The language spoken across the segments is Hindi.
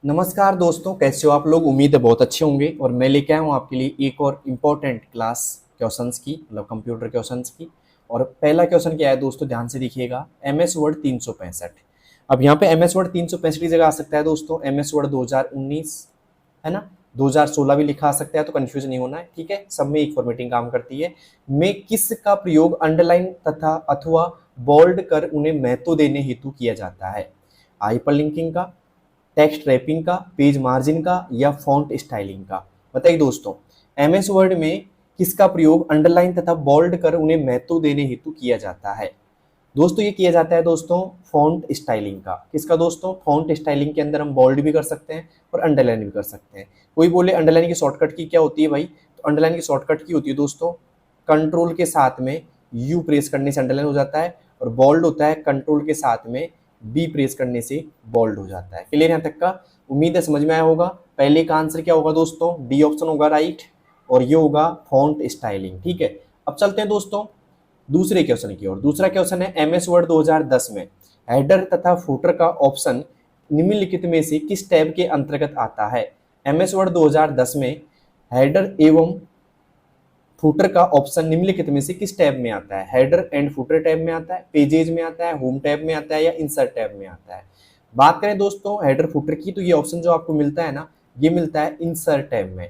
नमस्कार दोस्तों, कैसे हो आप लोग। उम्मीद है बहुत अच्छे होंगे। और मैं लेके आया हूँ आपके लिए एक और इम्पोर्टेंट क्लास क्वेश्चंस की, मतलब कंप्यूटर क्वेश्चंस की। और पहला क्वेश्चन क्या है दोस्तों, ध्यान से देखिएगा। M S Word 365। अब यहाँ पे एम एस वर्ड 365 की जगह आ सकता है दोस्तों एम एस वर्ड 2019, है ना। 2016 भी लिखा आ सकता है, तो कंफ्यूज नहीं होना है, ठीक है। सब में एक फॉर्मेटिंग काम करती है। में किस का प्रयोग अंडरलाइन तथा अथवा बोल्ड कर उन्हें महत्व देने हेतु किया जाता है। हाइपरलिंकिंग का, टेक्स्ट रैपिंग का, पेज मार्जिन का, या फॉन्ट स्टाइलिंग का। बताइए दोस्तों, एमएस वर्ड में किसका प्रयोग अंडरलाइन तथा बोल्ड कर उन्हें महत्व देने हेतु किया जाता है। दोस्तों ये किया जाता है दोस्तों फॉन्ट स्टाइलिंग का। किसका दोस्तों, फॉन्ट स्टाइलिंग के अंदर हम बोल्ड भी कर सकते हैं और अंडरलाइन भी कर सकते हैं। कोई बोले अंडरलाइन की शॉर्टकट की क्या होती है भाई, तो अंडरलाइन की शॉर्टकट की होती है दोस्तों कंट्रोल के साथ में यू प्रेस करने से अंडरलाइन हो जाता है, और बोल्ड होता है कंट्रोल के साथ में बी प्रेस करने से बोल्ड हो जाता है। क्लियर यहाँ तक का, उम्मीद है समझ में आया होगा। पहले का आंसर क्या होगा दोस्तों, डी ऑप्शन होगा राइट, और ये होगा फॉन्ट स्टाइलिंग, ठीक है। अब चलते हैं दोस्तों दूसरे क्वेश्चन की ओर। दूसरा क्वेश्चन है एमएस वर्ड 2010 में हेडर तथा फुटर का ऑप्शन निम्नलिखित में से किस टैब के अंतर्गत आता है। एमएस वर्ड 2010 में हेडर एवं फुटर का ऑप्शन निम्नलिखित में से किस टैब में आता है। हेडर एंड फुटर टैब में आता है, पेजेज में आता है, होम टैब में आता है, या इंसर्ट टैब में आता है। बात करें दोस्तों हेडर फुटर की, तो ये ऑप्शन जो आपको मिलता है ना, ये मिलता है इंसर्ट टैब में।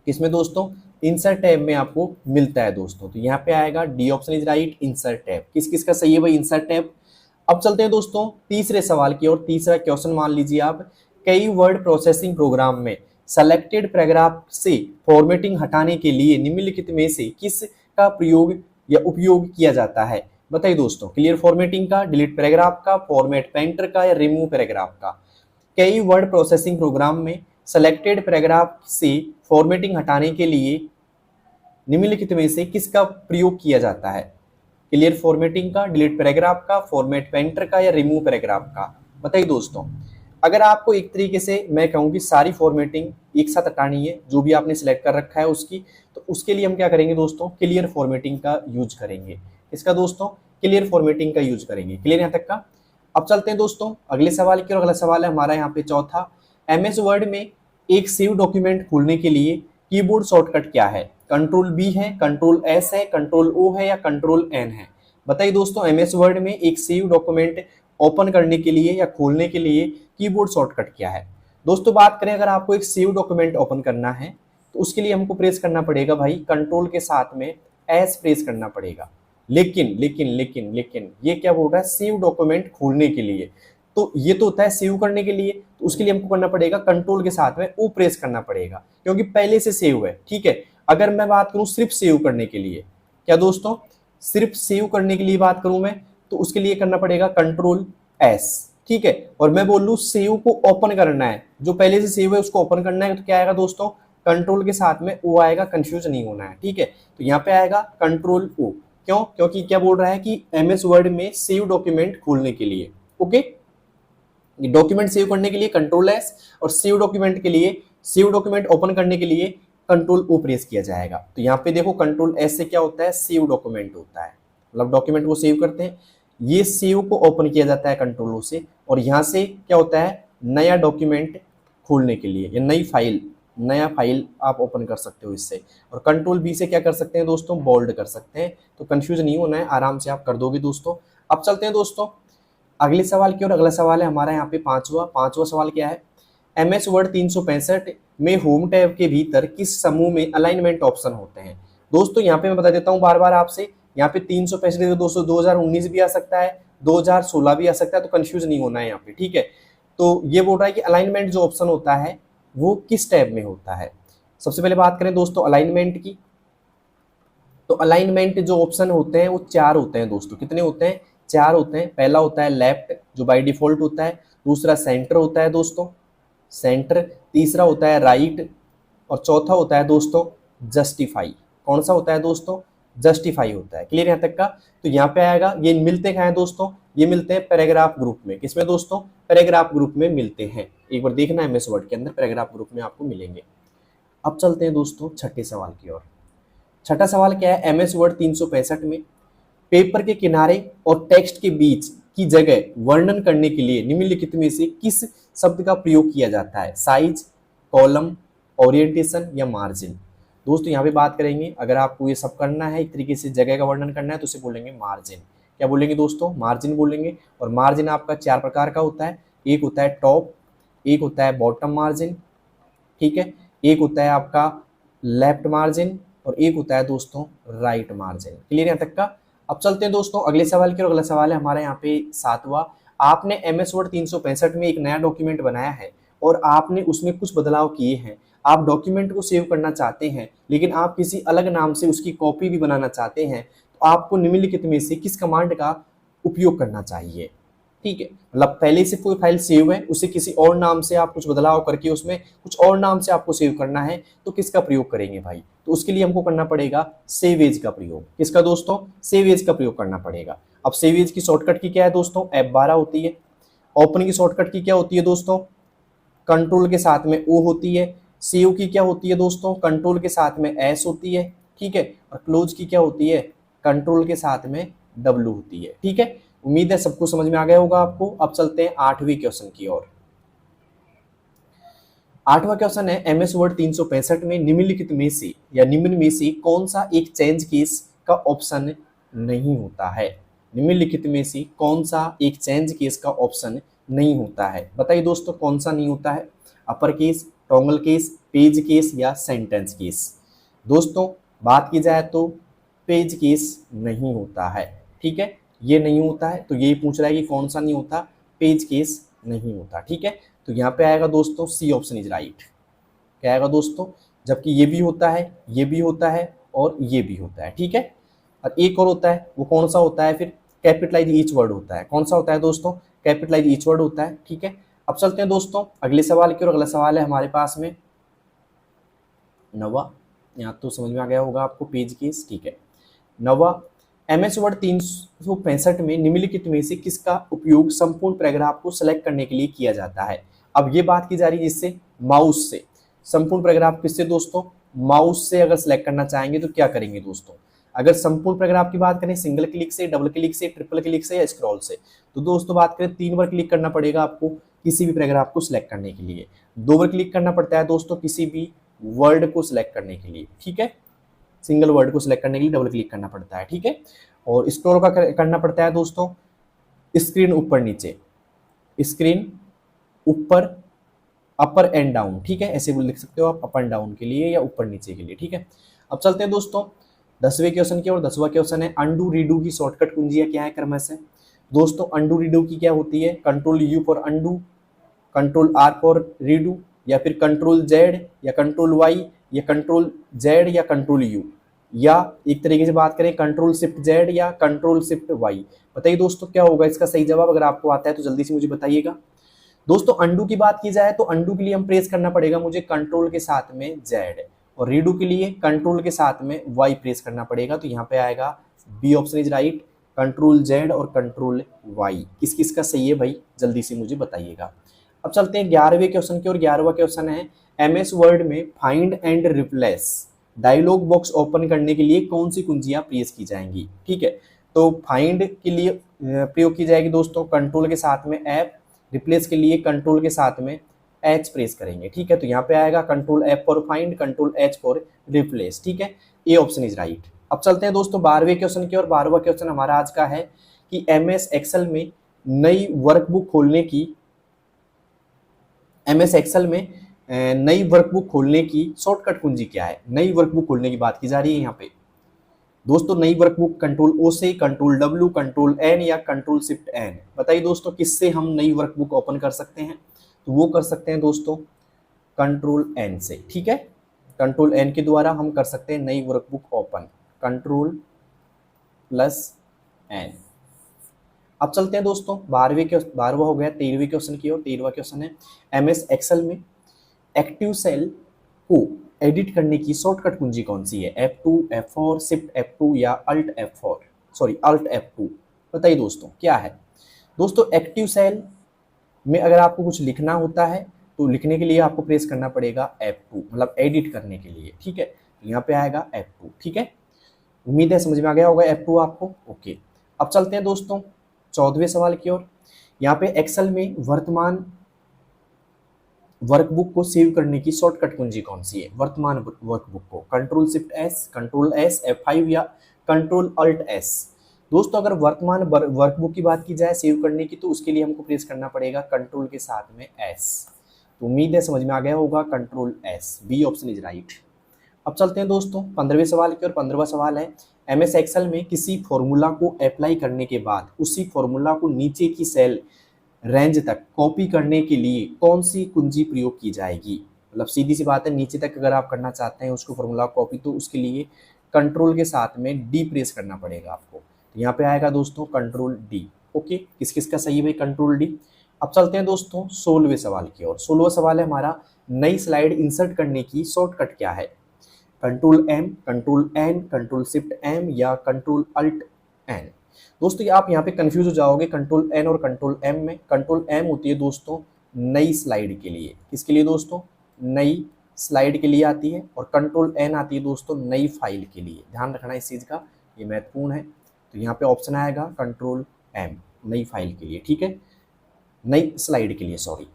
किसमें दोस्तों, इंसर्ट टैब में आपको मिलता है दोस्तों। तो यहाँ पे आएगा D option is right, insert tab. किस किस का सही है भाई, इंसर्ट टैब। अब चलते हैं दोस्तों तीसरे सवाल की ओर। तीसरा क्वेश्चन मान लीजिए आप, कई वर्ड प्रोसेसिंग प्रोग्राम में सेलेक्टेड पैराग्राफ से फॉर्मेटिंग हटाने के लिए निम्नलिखित में से किस का प्रयोग या उपयोग किया जाता है। बताइए दोस्तों, क्लियर फॉर्मेटिंग का, डिलीट पैराग्राफ का, फॉर्मेट पेंटर का, या रिमूव पैराग्राफ का। कई वर्ड प्रोसेसिंग प्रोग्राम में सेलेक्टेड पैराग्राफ से फॉर्मेटिंग हटाने के लिए निम्नलिखित में से किसका प्रयोग किया जाता है। क्लियर फॉर्मेटिंग का, डिलीट पैराग्राफ का, फॉर्मेट पेंटर का, या रिमूव पैराग्राफ का। बताइए दोस्तों, अगर आपको एक तरीके से मैं कहूँ कि सारी फॉर्मेटिंग एक साथ हटानी है जो भी आपने सिलेक्ट कर रखा है उसकी, तो उसके लिए हम क्या करेंगे दोस्तों, क्लियर फॉर्मेटिंग का यूज करेंगे। इसका दोस्तों क्लियर फॉर्मेटिंग का यूज करेंगे। क्लियर यहाँ तक का। अब चलते हैं दोस्तों अगले सवाल की। और अगला सवाल है हमारा यहाँ पे चौथा, एमएस वर्ड में एक सेव डॉक्यूमेंट खोलने के लिए कीबोर्ड शॉर्टकट क्या है। कंट्रोल बी है, कंट्रोल एस है, कंट्रोल ओ है, या कंट्रोल एन है। बताइए दोस्तों, एमएस वर्ड में एक सेव डॉक्यूमेंट ओपन करने के लिए या खोलने के लिए कीबोर्ड शॉर्टकट क्या है। दोस्तों बात करें, अगर आपको एक सेव डॉक्यूमेंट ओपन करना है तो उसके लिए हमको प्रेस करना पड़ेगा भाई कंट्रोल के साथ में एस प्रेस करना पड़ेगा। लेकिन लेकिन लेकिन लेकिन ये क्या बोल रहा है, सेव डॉक्यूमेंट खोलने के लिए। तो ये तो होता है सेव करने के लिए, तो उसके लिए हमको करना पड़ेगा कंट्रोल के साथ में ओ प्रेस करना पड़ेगा, क्योंकि पहले से सेव है, ठीक है। अगर मैं बात करूं सिर्फ सेव करने के लिए, क्या दोस्तों, सिर्फ सेव करने के लिए बात करूं मैं, तो उसके लिए करना पड़ेगा कंट्रोल एस, ठीक है। और मैं बोल लूं सेव को ओपन करना है, जो पहले से सेव है उसको ओपन करना है, तो क्या आएगा दोस्तों, कंट्रोल के साथ में ओ आएगा, कंफ्यूज नहीं होना है, ठीक है। तो यहाँ पे आएगा कंट्रोल ओ। क्यों, क्योंकि क्या बोल रहा है कि एमएस वर्ड में सेव डॉक्यूमेंट खोलने के लिए, ओके। डॉक्यूमेंट सेव करने के लिए कंट्रोल एस, और सेव डॉक्यूमेंट के लिए, सेव डॉक्यूमेंट ओपन करने के लिए कंट्रोल ओ प्रेस किया जाएगा। तो यहाँ पे देखो कंट्रोल एस से क्या होता है, सेव डॉक्यूमेंट होता है, मतलब डॉक्यूमेंट को सेव करते हैं। ये सेव को ओपन किया जाता है कंट्रोल ओ से, और यहाँ से क्या होता है, नया डॉक्यूमेंट खोलने के लिए या नई फाइल, नया फाइल आप ओपन कर सकते हो इससे। और कंट्रोल बी से क्या कर सकते हैं दोस्तों, बोल्ड कर सकते हैं। तो कंफ्यूज नहीं होना है, आराम से आप कर दोगे दोस्तों। अब चलते हैं दोस्तों अगले सवाल की ओर। अगला सवाल है हमारा यहाँ पे पांचवा सवाल क्या है, एमएस वर्ड 365 में होम टैब के भीतर किस समूह में अलाइनमेंट ऑप्शन होते हैं। दोस्तों यहाँ पे मैं बता देता हूँ बार बार आपसे, यहाँ पे 365 दोस्तों 2019 भी आ सकता है, 2016 भी आ सकता है, तो कंफ्यूज नहीं होना है यहाँ पे, ठीक है। तो ये बोल रहा है कि अलाइनमेंट जो ऑप्शन होता है वो किस टैब में होता है। सबसे पहले बात करें दोस्तों अलाइनमेंट की, तो अलाइनमेंट जो ऑप्शन होते हैं वो 4 होते हैं दोस्तों। कितने होते हैं, 4 होते हैं। पहला होता है लेफ्ट, जो बाय डिफॉल्ट होता है। दूसरा सेंटर होता है दोस्तों, सेंटर। तीसरा होता है राइट, और चौथा होता है दोस्तों जस्टिफाई। कौन सा होता है दोस्तों, जस्टिफाई होता है। क्लियर यहाँ तक का। तो यहाँ पे आएगा, ये मिलते कहाँ हैं दोस्तों, ये मिलते हैं पैराग्राफ ग्रुप में। किसमें दोस्तों, पैराग्राफ ग्रुप में मिलते हैं। एक बार देखना है एमएस वर्ड के अंदर पैराग्राफ ग्रुप में आपको मिलेंगे। अब चलते हैं दोस्तों छठे सवाल की ओर। छठा सवाल क्या है, एमएस वर्ड 365 में पेपर के किनारे और टेक्स्ट के बीच की जगह वर्णन करने के लिए निम्नलिखित में से किस शब्द का प्रयोग किया जाता है? साइज, कॉलम, ओरिएंटेशन या मार्जिन। दोस्तों यहाँ पे बात करेंगे, अगर आपको ये सब करना है, एक तरीके से जगह का वर्णन करना है, तो उसे बोलेंगे मार्जिन। क्या बोलेंगे दोस्तों? मार्जिन बोलेंगे। और मार्जिन आपका 4 प्रकार का होता है। एक होता है टॉप, एक होता है बॉटम मार्जिन, ठीक है, एक होता है आपका लेफ्ट मार्जिन, और एक होता है दोस्तों राइट मार्जिन। क्लियर यहाँ तक का? अब चलते हैं दोस्तों अगले सवाल की। और अगला सवाल है हमारा यहाँ पे 7वां। आपने MS वर्ड 365 में एक नया डॉक्यूमेंट बनाया है और आपने उसमें कुछ बदलाव किए हैं। आप डॉक्यूमेंट को सेव करना चाहते हैं, लेकिन आप किसी अलग नाम से उसकी कॉपी भी बनाना चाहते हैं, तो आपको निम्नलिखित में से किस कमांड का उपयोग करना चाहिए? ठीक है, मतलब पहले से कोई फाइल सेव है, उसे किसी और नाम से आप कुछ बदलाव करके उसमें कुछ और नाम से आपको सेव करना है, तो किसका प्रयोग करेंगे भाई? तो उसके लिए हमको करना पड़ेगा सेव एज का प्रयोग। किसका दोस्तों? सेव एज का प्रयोग करना पड़ेगा। अब सेव एज की शॉर्टकट की क्या है दोस्तों? F12 होती है। ओपन की शॉर्टकट की क्या होती है दोस्तों? कंट्रोल के साथ में O होती है। सेव की क्या होती है दोस्तों? कंट्रोल के साथ में S होती है, ठीक है। और क्लोज की क्या होती है? कंट्रोल के साथ में W होती है, ठीक है। उम्मीद है सबको समझ में आ गया होगा आपको। अब चलते हैं 8वें क्वेश्चन की ओर। 8वां क्वेश्चन है MS वर्ड 365 में निम्नलिखित में से या निम्न में से कौन सा एक चेंज केस का ऑप्शन नहीं होता है? निम्नलिखित में से कौन सा एक चेंज केस का ऑप्शन नहीं होता है? बताइए दोस्तों कौन सा नहीं होता है? Upper case, toggle case, page case या सेंटेंस केस? दोस्तों बात की जाए तो पेज केस नहीं होता है, ठीक है, ये नहीं होता है। तो यही पूछ रहा है कि कौन सा नहीं होता? पेज केस नहीं होता, ठीक है। तो यहाँ पे आएगा दोस्तों सी ऑप्शन इज राइट। क्या आएगा दोस्तों? जबकि ये भी होता है, ये भी होता है और ये भी होता है, ठीक है। और एक और होता है, वो कौन सा होता है फिर? कैपिटलाइज ईच वर्ड होता है। कौन सा होता है दोस्तों? कैपिटलाइज ईच वर्ड होता है, ठीक है। अब चलते हैं दोस्तों अगले सवाल की ओर। अगला सवाल है हमारे पास में 9वां। यहाँ तो समझ में आ गया होगा आपको पेज केस, ठीक है। 9वां, MS वर्ड 365 में निम्नलिखित में से किसका उपयोग संपूर्ण पैराग्राफ को सिलेक्ट करने के लिए किया जाता है? अब ये बात की जा रही है जिससे माउस से। संपूर्ण पैराग्राफ किससे दोस्तों? माउस से अगर सिलेक्ट करना चाहेंगे तो क्या करेंगे दोस्तों? अगर संपूर्ण पैराग्राफ की बात करें सिंगल क्लिक से, डबल क्लिक से, ट्रिपल क्लिक से या स्क्रॉल से, तो दोस्तों बात करें 3 बार क्लिक करना पड़ेगा आपको किसी भी पैराग्राफ को सिलेक्ट करने के लिए। 2 बार क्लिक करना पड़ता है दोस्तों किसी भी वर्ड को सिलेक्ट करने के लिए, ठीक है। सिंगल वर्ड को सिलेक्ट करने के लिए डबल क्लिक करना पड़ता है, ठीक है। और स्क्रॉल का करना पड़ता है दोस्तों स्क्रीन ऊपर नीचे, स्क्रीन ऊपर, अपर एंड डाउन, ठीक है। ऐसे भी लिख सकते हो आप अप एंड डाउन के लिए या ऊपर नीचे के लिए, ठीक है। अब चलते हैं दोस्तों 10वें क्वेश्चन की। और 10वां क्वेश्चन है अंडू रीडू की शॉर्टकट कुंजियां क्या है क्रम से? दोस्तों अंडू रीडू की क्या होती है? Control U for undo, control R for redo, या फिर कंट्रोल Z या कंट्रोल Y या कंट्रोल Z या कंट्रोल U, या एक तरीके से बात करें कंट्रोल शिफ्ट Z या कंट्रोल शिफ्ट Y। बताइए दोस्तों क्या होगा इसका सही जवाब? अगर आपको आता है तो जल्दी से मुझे बताइएगा। दोस्तों अंडू की बात की जाए तो अंडू के लिए हम प्रेस करना पड़ेगा मुझे कंट्रोल के साथ में Z, और रीडू के लिए कंट्रोल के साथ में Y प्रेस करना पड़ेगा। तो यहाँ पे आएगा B option is right, control Z और कंट्रोल Y। किस किस का सही है भाई? जल्दी से मुझे बताइएगा। अब चलते हैं 11वें क्वेश्चन की। और 11वां क्वेश्चन है MS वर्ड में find and replace dialog box open करने के लिए कौन सी कुंजियां प्रेस की जाएंगी? ठीक है, तो फाइंड के लिए प्रयोग की जाएगी दोस्तों कंट्रोल के साथ में F, रिप्लेस के लिए कंट्रोल के साथ में H प्रेस करेंगे, ठीक है। तो यहाँ पे आएगा control F for find, control H for replace, ठीक है। A option is right. अब चलते हैं दोस्तों 12वें क्वेश्चन की। और 12वां क्वेश्चन हमारा आज का है कि MS एक्सेल में नई वर्कबुक खोलने की, MS एक्सेल में नई वर्कबुक खोलने की शॉर्टकट कुंजी क्या है? नई वर्कबुक खोलने की बात की जा रही है यहाँ पे दोस्तों। नई वर्कबुक कंट्रोल O से, कंट्रोल W, कंट्रोल N या कंट्रोल शिफ्ट N? बताइए दोस्तों किससे हम नई वर्कबुक ओपन कर सकते हैं? तो वो कर सकते हैं दोस्तों कंट्रोल N से, ठीक है। कंट्रोल N के द्वारा हम कर सकते हैं नई workbook open, control plus N। अब चलते हैं दोस्तों 12वां हो गया 13वें क्वेश्चन की ओर। 13वां क्वेश्चन है MS एक्सेल में एक्टिव सेल को एडिट करने की शॉर्टकट कुंजी कौन सी है? F2, F4, शिफ्ट F2 या alt F4, sorry alt F2? बताइए दोस्तों क्या है? दोस्तों एक्टिव सेल में अगर आपको कुछ लिखना होता है तो लिखने के लिए आपको प्रेस करना पड़ेगा F2, मतलब एडिट करने के लिए, ठीक है। तो यहाँ पे आएगा F2, ठीक है। उम्मीद है समझ में आ गया होगा F2 आपको, ओके। अब चलते हैं दोस्तों 14वें सवाल की ओर। यहाँ पे एक्सेल में वर्तमान वर्कबुक को सेव करने की शॉर्टकट कुंजी कौन सी है? वर्तमान वर्कबुक को control shift S, control S F5 या कंट्रोल अल्ट एस। दोस्तों अगर वर्तमान वर्कबुक की बात की जाए सेव करने की, तो उसके लिए हमको प्रेस करना पड़ेगा कंट्रोल के साथ में एस। तो उम्मीद है समझ में आ गया होगा, control S, B option is right. अब चलते हैं दोस्तों 15वें सवाल की, और 15वां सवाल है MS एक्सेल में किसी फॉर्मूला को अप्लाई करने के बाद उसी फॉर्मूला को नीचे की सेल रेंज तक कॉपी करने के लिए कौन सी कुंजी प्रयोग की जाएगी? मतलब सीधी सी बात है, नीचे तक अगर आप करना चाहते हैं उसको फॉर्मूला कॉपी, तो उसके लिए कंट्रोल के साथ में डी प्रेस करना पड़ेगा आपको। तो यहाँ पे आएगा दोस्तों कंट्रोल डी। ओके, किस किस का सही है भाई? Control D. अब चलते हैं दोस्तों 16वें सवाल की ओर। 16वां सवाल है हमारा, नई स्लाइड इंसर्ट करने की शॉर्टकट क्या है? Control M, control N, control shift M या कंट्रोल अल्ट एन। दोस्तों आप यहाँ पे कंफ्यूज हो जाओगे कंट्रोल एन और कंट्रोल एम में। कंट्रोल एम होती है दोस्तों नई स्लाइड के लिए, किसके लिए दोस्तों? नई स्लाइड के लिए आती है। और कंट्रोल एन आती है दोस्तों नई फाइल के लिए। ध्यान रखना इस चीज़ का, ये महत्वपूर्ण है। तो यहाँ पे ऑप्शन आएगा कंट्रोल एम, नई फाइल के लिए, ठीक है, नई स्लाइड के लिए, सॉरी।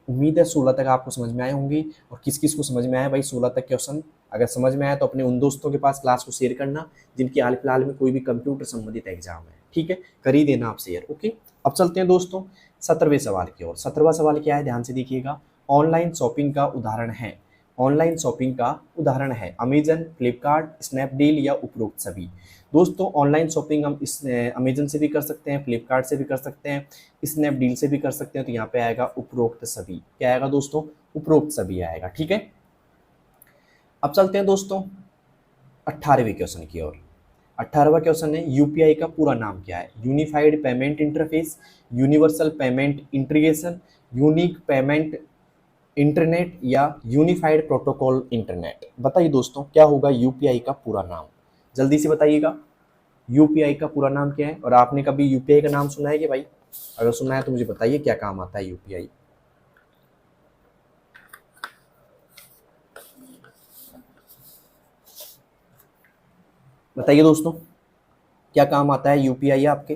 उम्मीद है 16 तक आपको समझ में आए होंगे। और किस किस को समझ में आया भाई 16 तक क्वेश्चन? अगर समझ में आया तो अपने उन दोस्तों के पास क्लास को शेयर करना जिनकी हाल फिलहाल में कोई भी कंप्यूटर संबंधित एग्जाम है, ठीक है, कर ही देना आप शेयर। ओके, अब चलते हैं दोस्तों 17वें सवाल की ओर। 17वां सवाल क्या है, ध्यान से देखिएगा। ऑनलाइन शॉपिंग का उदाहरण है, ऑनलाइन शॉपिंग का उदाहरण है अमेजन, फ्लिपकार्ट, स्नैपडील या उपरोक्त सभी। दोस्तों ऑनलाइन शॉपिंग हम इस अमेजन से भी कर सकते हैं, फ्लिपकार्ट से भी कर सकते हैं, स्नैपडील से भी कर सकते हैं। तो यहाँ पे आएगा उपरोक्त सभी। क्या आएगा दोस्तों? उपरोक्त सभी आएगा, ठीक है। अब चलते हैं दोस्तों 18वें क्वेश्चन की ओर। 18वां क्वेश्चन है, यूपीआई का पूरा नाम क्या है? Unified payment interface, universal payment integration, unique payment internet या यूनिफाइड प्रोटोकॉल इंटरनेट। बताइए दोस्तों क्या होगा यूपीआई का पूरा नाम? जल्दी से बताइएगा, यूपीआई का पूरा नाम क्या है? और आपने कभी यूपीआई का नाम सुना है कि भाई? अगर सुना है तो मुझे बताइए क्या काम आता है यूपीआई। बताइए दोस्तों क्या काम आता है यूपीआई आपके?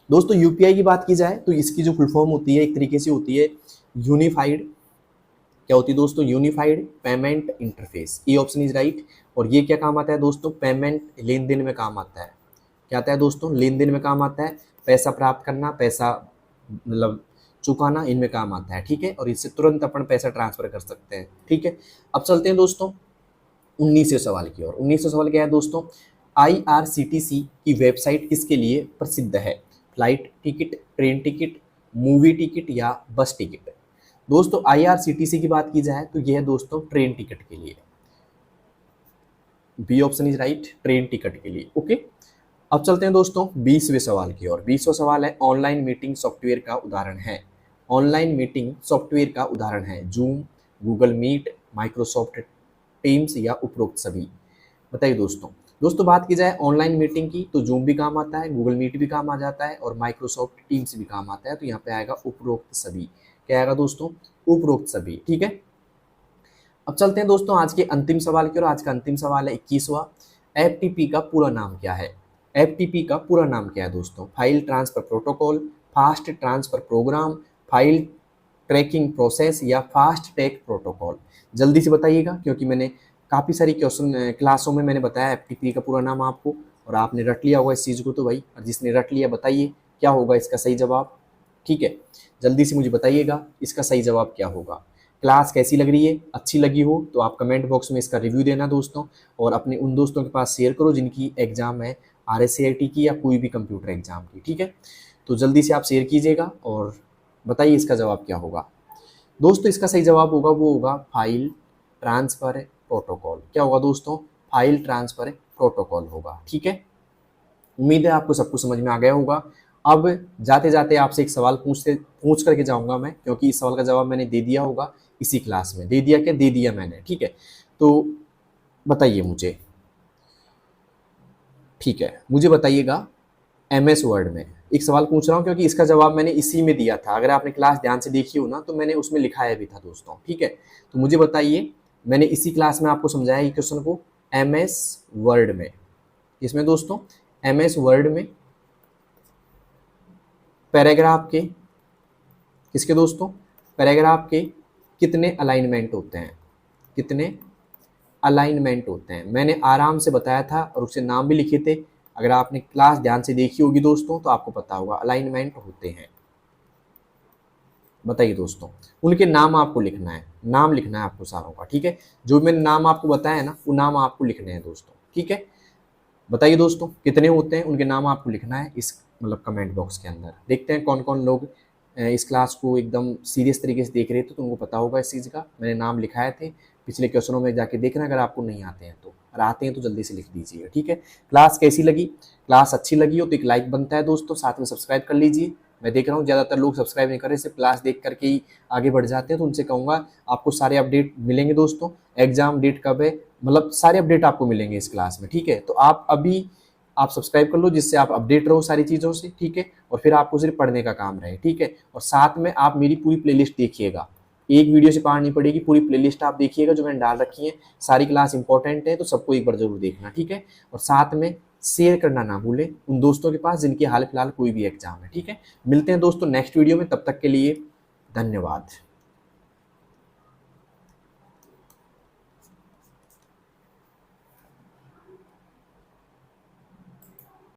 दोस्तों यूपीआई की बात की जाए तो इसकी जो फुल फॉर्म होती है एक तरीके से होती है यूनिफाइड, क्या होती है दोस्तों? Unified payment interface. E option is right. और ये क्या काम आता है दोस्तों? पेमेंट, लेन देन में काम आता है। क्या आता है दोस्तों? लेन देन में काम आता है। पैसा प्राप्त करना, पैसा मतलब चुकाना, इनमें काम आता है, ठीक है। और इससे तुरंत अपन पैसा ट्रांसफर कर सकते हैं, ठीक है। अब चलते हैं दोस्तों 19वें सवाल की ओर। 19वां सवाल क्या है दोस्तों? IRCTC की वेबसाइट किसके लिए प्रसिद्ध है? Flight ticket, train ticket, movie ticket या बस टिकट। दोस्तों IRCTC की बात की जाए तो यह है दोस्तों ट्रेन टिकट के लिए। B option is right, train ticket के लिए। ओके, अब चलते हैं दोस्तों 20वें सवाल की ओर। 20वां सवाल है, ऑनलाइन मीटिंग सॉफ्टवेयर का उदाहरण है। ऑनलाइन मीटिंग सॉफ्टवेयर का उदाहरण है Zoom, Google Meet, Microsoft Teams या उपरोक्त सभी। बताइए दोस्तों। दोस्तों बात की जाए ऑनलाइन मीटिंग की तो जूम भी काम आता है, गूगल मीट भी काम आ जाता है और माइक्रोसॉफ्ट टीम्स भी काम आता है। तो यहाँ पे आएगा उपरोक्त सभी। क्या आएगा दोस्तों? उपरोक्त सभी, ठीक है। अब चलते हैं दोस्तों आज के अंतिम सवाल की ओर। आज का अंतिम सवाल है 21वां। एफटीपी का पूरा नाम क्या है? एफटीपी का पूरा नाम क्या है दोस्तों? File transfer protocol, fast transfer program, file tracking process या फास्ट टैग प्रोटोकॉल। जल्दी से बताइएगा क्योंकि मैंने काफ़ी सारी क्वेश्चन क्लासों में मैंने बताया एफटीपी का पूरा नाम आपको, और आपने रट लिया होगा इस चीज़ को। तो भाई जिसने रट लिया बताइए क्या होगा इसका सही जवाब, ठीक है। जल्दी से मुझे बताइएगा इसका सही जवाब क्या होगा। क्लास कैसी लग रही है? अच्छी लगी हो तो आप कमेंट बॉक्स में इसका रिव्यू देना दोस्तों, और अपने उन दोस्तों के पास शेयर करो जिनकी एग्जाम है RSCIT की या कोई भी कंप्यूटर एग्जाम की, ठीक है। तो जल्दी से आप शेयर कीजिएगा और बताइए इसका जवाब क्या होगा। दोस्तों इसका सही जवाब होगा वो होगा फाइल ट्रांसफर प्रोटोकॉल। क्या होगा दोस्तों? फाइल ट्रांसफर प्रोटोकॉल होगा, ठीक है। उम्मीद है आपको सब कुछ समझ में आ गया होगा। अब जाते जाते आपसे एक सवाल पूछ करके जाऊंगा मैं, क्योंकि इस सवाल का जवाब मैंने दे दिया होगा इसी क्लास में। दे दिया क्या? दे दिया मैंने, ठीक है। तो बताइए मुझे, ठीक है, मुझे बताइएगा MS वर्ड में एक सवाल पूछ रहा हूँ क्योंकि इसका जवाब मैंने इसी में दिया था। अगर आपने क्लास ध्यान से देखी हो ना तो मैंने उसमें लिखाया भी था दोस्तों, ठीक है। तो मुझे बताइए, मैंने इसी क्लास में आपको समझाया ये क्वेश्चन को MS वर्ड में। इसमें दोस्तों MS वर्ड में पैराग्राफ के किसके दोस्तों? पैराग्राफ के कितने अलाइनमेंट होते हैं, कितने अलाइनमेंट होते हैं, मैंने आराम से बताया था और उससे नाम भी लिखे थे। अगर आपने क्लास ध्यान से देखी होगी दोस्तों तो आपको पता होगा अलाइनमेंट होते हैं। बताइए दोस्तों, उनके नाम आपको लिखना है, नाम लिखना है आपको सारों का, ठीक है। जो मैंने नाम आपको बताया ना वो नाम आपको लिखने हैं दोस्तों, ठीक है। बताइए दोस्तों कितने होते हैं, उनके नाम आपको लिखना है इस मतलब कमेंट बॉक्स के अंदर। देखते हैं कौन कौन लोग इस क्लास को एकदम सीरियस तरीके से देख रहे थे, तो उनको पता होगा इस चीज़ का। मैंने नाम लिखाए थे, पिछले क्वेश्चनों में जाके देखना अगर आपको नहीं आते हैं तो, और आते हैं तो जल्दी से लिख दीजिएगा, ठीक है। क्लास कैसी लगी, क्लास अच्छी लगी हो तो एक लाइक बनता है दोस्तों, साथ में सब्सक्राइब कर लीजिए। मैं देख रहा हूँ ज़्यादातर लोग सब्सक्राइब नहीं कर रहे, सिर्फ क्लास देख करके ही आगे बढ़ जाते हैं, तो उनसे कहूँगा आपको सारे अपडेट मिलेंगे दोस्तों। एग्जाम डेट कब है, मतलब सारे अपडेट आपको मिलेंगे इस क्लास में, ठीक है। तो आप अभी आप सब्सक्राइब कर लो जिससे आप अपडेट रहो सारी चीज़ों से, ठीक है। और फिर आपको सिर्फ पढ़ने का काम रहे, ठीक है। और साथ में आप मेरी पूरी प्लेलिस्ट देखिएगा, एक वीडियो से पार नहीं पड़ेगी, पूरी प्लेलिस्ट आप देखिएगा जो मैंने डाल रखी है। सारी क्लास इंपॉर्टेंट है तो सबको एक बार जरूर देखना, ठीक है। और साथ में शेयर करना ना भूलें उन दोस्तों के पास जिनकी हाल फिलहाल कोई भी एग्जाम है, ठीक है। मिलते हैं दोस्तों नेक्स्ट वीडियो में, तब तक के लिए धन्यवाद।